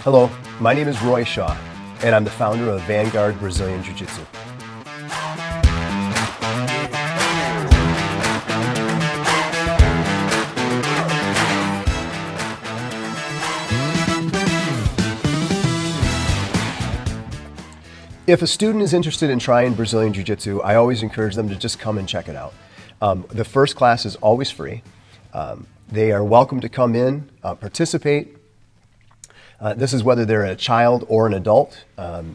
Hello, my name is Roy Shaw, and I'm the founder of Vanguard Brazilian Jiu-Jitsu. If a student is interested in trying Brazilian Jiu-Jitsu, I always encourage them to just come and check it out. The first class is always free. They are welcome to come in, participate. This is whether they're a child or an adult.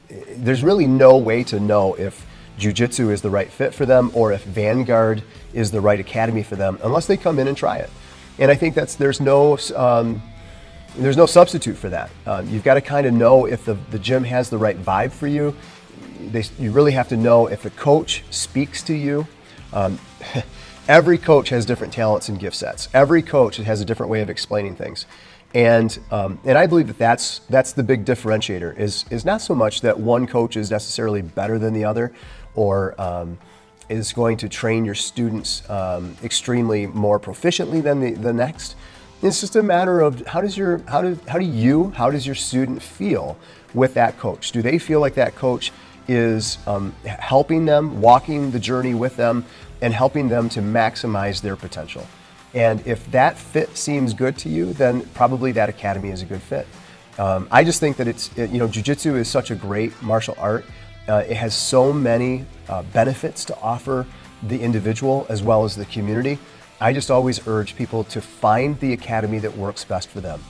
There's really no way to know if Jiu-Jitsu is the right fit for them or if Vanguard is the right academy for them unless they come in and try it. And I think there's no substitute for that. You've got to kind of know if the gym has the right vibe for you. You really have to know if the coach speaks to you. Every coach has different talents and gift sets. Every coach has a different way of explaining things. And I believe that's the big differentiator is not so much that one coach is necessarily better than the other or is going to train your students extremely more proficiently than the next. It's just a matter of how does your student feel with that coach? Do they feel like that coach is helping them, walking the journey with them, and helping them to maximize their potential? And if that fit seems good to you, then probably that academy is a good fit. I just think that Jiu-Jitsu is such a great martial art. It has so many benefits to offer the individual as well as the community. I just always urge people to find the academy that works best for them.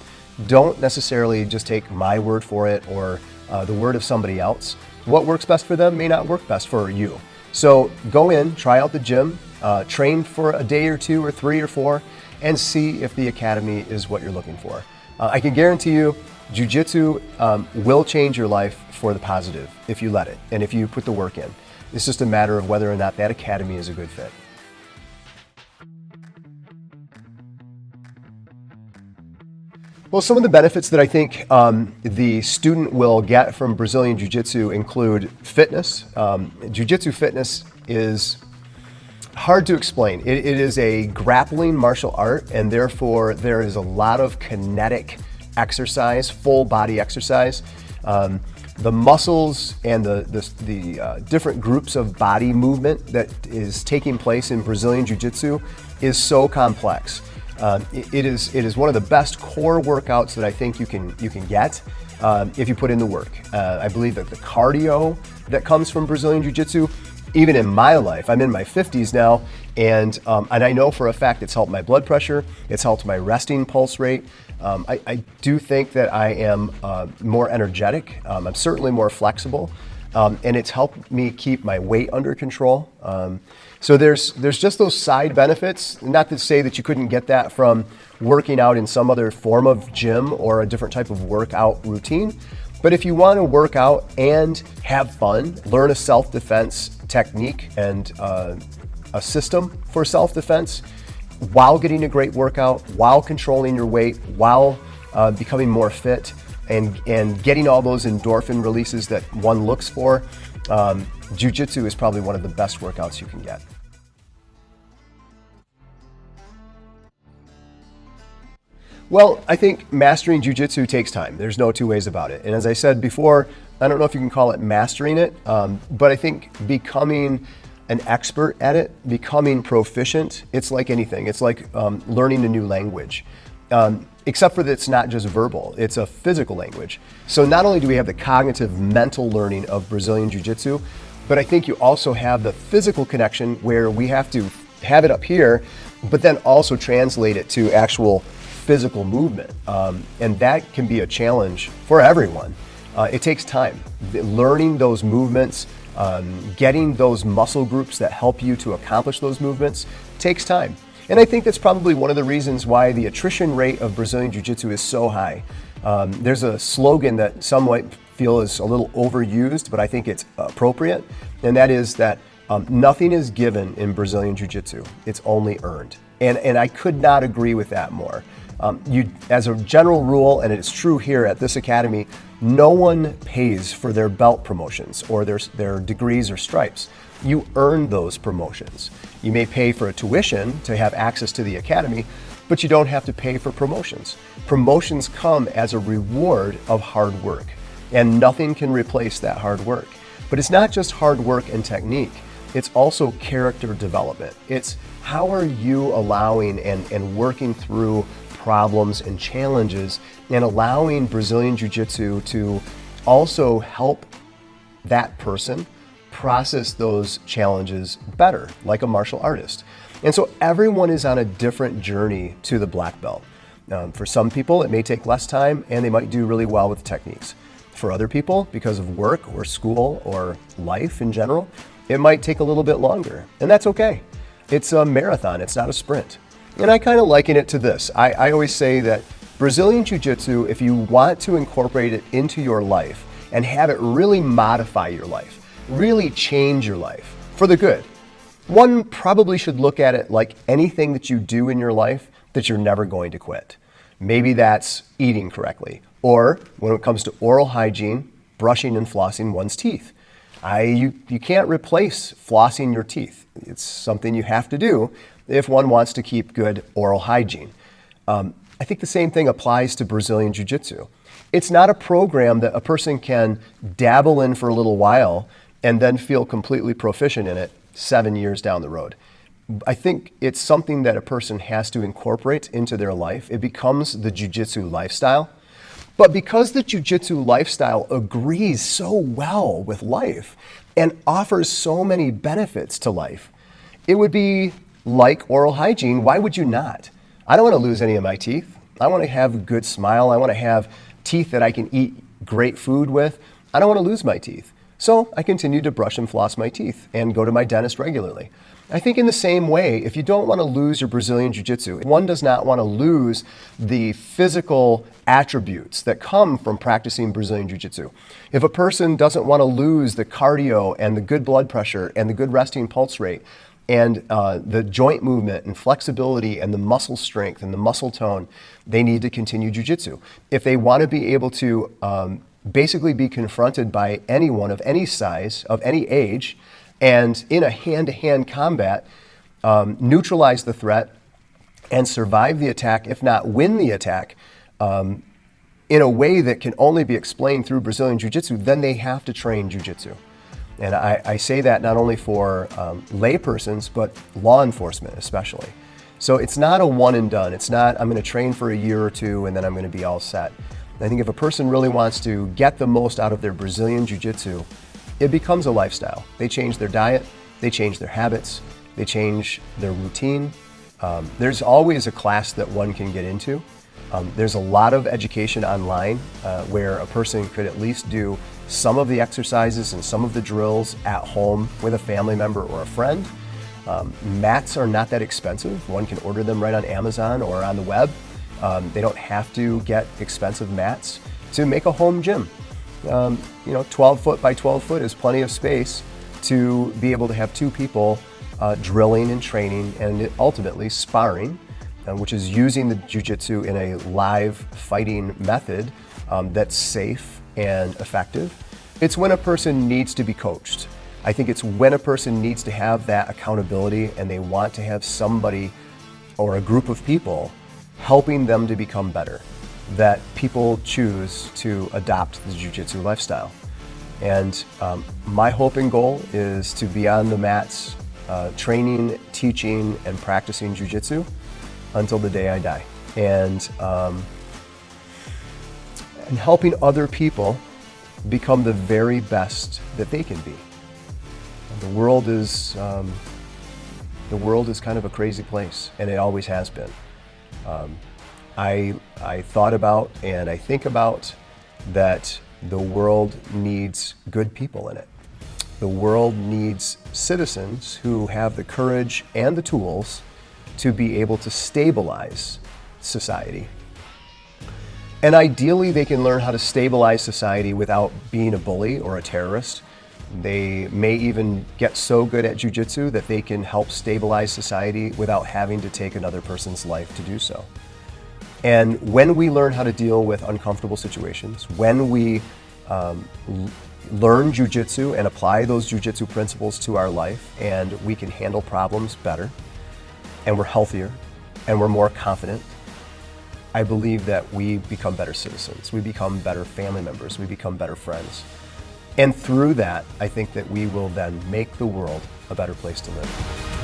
Don't necessarily just take my word for it or the word of somebody else. What works best for them may not work best for you. So go in, try out the gym, train for a day or two or 3 or 4, and see if the academy is what you're looking for. I can guarantee you, Jiu-Jitsu will change your life for the positive if you let it and if you put the work in. It's just a matter of whether or not that academy is a good fit. Well, some of the benefits that I think the student will get from Brazilian Jiu-Jitsu include fitness. Jiu-Jitsu fitness is hard to explain. It is a grappling martial art, and therefore there is a lot of kinetic exercise, full body exercise. The muscles and the different groups of body movement that is taking place in Brazilian Jiu-Jitsu is so complex. It is one of the best core workouts that I think you can get if you put in the work. I believe that the cardio that comes from Brazilian Jiu-Jitsu, even in my life, I'm in my 50s now, and I know for a fact it's helped my blood pressure, it's helped my resting pulse rate. I do think that I am more energetic. I'm certainly more flexible, and it's helped me keep my weight under control. So there's just those side benefits. Not to say that you couldn't get that from working out in some other form of gym or a different type of workout routine. But if you want to work out and have fun, learn a self-defense technique and a system for self-defense while getting a great workout, while controlling your weight, while becoming more fit and getting all those endorphin releases that one looks for, Jiu-Jitsu is probably one of the best workouts you can get. Well, I think mastering Jiu-Jitsu takes time. There's no two ways about it. And as I said before, I don't know if you can call it mastering it, but I think becoming an expert at it, becoming proficient, it's like anything. It's like learning a new language. Except for that it's not just verbal, it's a physical language. So not only do we have the cognitive mental learning of Brazilian Jiu-Jitsu, but I think you also have the physical connection where we have to have it up here, but then also translate it to actual physical movement. And that can be a challenge for everyone. It takes time. Learning those movements, getting those muscle groups that help you to accomplish those movements takes time. And I think that's probably one of the reasons why the attrition rate of Brazilian Jiu-Jitsu is so high. There's a slogan that some might feel is a little overused, but I think it's appropriate, and that is that nothing is given in Brazilian Jiu-Jitsu, it's only earned. And I could not agree with that more. As a general rule, and it's true here at this academy, no one pays for their belt promotions or their degrees or stripes. You earn those promotions. You may pay for a tuition to have access to the academy, but you don't have to pay for promotions. Promotions come as a reward of hard work, and nothing can replace that hard work. But it's not just hard work and technique, it's also character development. It's how are you allowing and working through problems and challenges and allowing Brazilian Jiu-Jitsu to also help that person process those challenges better, like a martial artist. And so everyone is on a different journey to the black belt. For some people, it may take less time and they might do really well with the techniques. For other people, because of work or school or life in general, it might take a little bit longer, and that's okay. It's a marathon, it's not a sprint. And I kind of liken it to this. I always say that Brazilian Jiu-Jitsu, if you want to incorporate it into your life and have it really modify your life, really change your life for the good, one probably should look at it like anything that you do in your life that you're never going to quit. Maybe that's eating correctly, or when it comes to oral hygiene, brushing and flossing one's teeth. You can't replace flossing your teeth. It's something you have to do if one wants to keep good oral hygiene. I think the same thing applies to Brazilian Jiu-Jitsu. It's not a program that a person can dabble in for a little while and then feel completely proficient in it 7 years down the road. I think it's something that a person has to incorporate into their life. It becomes the Jiu-Jitsu lifestyle. But because the Jiu-Jitsu lifestyle agrees so well with life and offers so many benefits to life, it would be like oral hygiene. Why would you not? I don't want to lose any of my teeth. I want to have a good smile. I want to have teeth that I can eat great food with. I don't want to lose my teeth. So I continue to brush and floss my teeth and go to my dentist regularly. I think in the same way, if you don't want to lose your Brazilian Jiu-Jitsu, one does not want to lose the physical attributes that come from practicing Brazilian Jiu-Jitsu. If a person doesn't want to lose the cardio and the good blood pressure and the good resting pulse rate and the joint movement and flexibility and the muscle strength and the muscle tone, they need to continue Jiu-Jitsu. If they want to be able to basically be confronted by anyone of any size, of any age, and in a hand-to-hand combat, neutralize the threat and survive the attack, if not win the attack, in a way that can only be explained through Brazilian Jiu-Jitsu, then they have to train Jiu-Jitsu. And I say that not only for laypersons, but law enforcement especially. So it's not a one and done. It's not, I'm going to train for a year or two and then I'm going to be all set. I think if a person really wants to get the most out of their Brazilian Jiu-Jitsu, it becomes a lifestyle. They change their diet, they change their habits, they change their routine. There's always a class that one can get into. There's a lot of education online where a person could at least do some of the exercises and some of the drills at home with a family member or a friend. Mats are not that expensive. One can order them right on Amazon or on the web. They don't have to get expensive mats to make a home gym. 12 foot by 12 foot is plenty of space to be able to have two people drilling and training and ultimately sparring, which is using the Jiu-Jitsu in a live fighting method that's safe and effective. It's when a person needs to be coached. I think it's when a person needs to have that accountability and they want to have somebody or a group of people helping them to become better, that people choose to adopt the Jiu-Jitsu lifestyle. And my hope and goal is to be on the mats, training, teaching, and practicing Jiu-Jitsu until the day I die. And helping other people become the very best that they can be. The world is kind of a crazy place, and it always has been. I thought about and I think about that the world needs good people in it. The world needs citizens who have the courage and the tools to be able to stabilize society. And ideally, they can learn how to stabilize society without being a bully or a terrorist. They may even get so good at Jiu-Jitsu that they can help stabilize society without having to take another person's life to do so. And when we learn how to deal with uncomfortable situations, when we learn Jiu-Jitsu and apply those Jiu-Jitsu principles to our life, and we can handle problems better, and we're healthier, and we're more confident, I believe that we become better citizens. We become better family members. We become better friends. And through that, I think that we will then make the world a better place to live.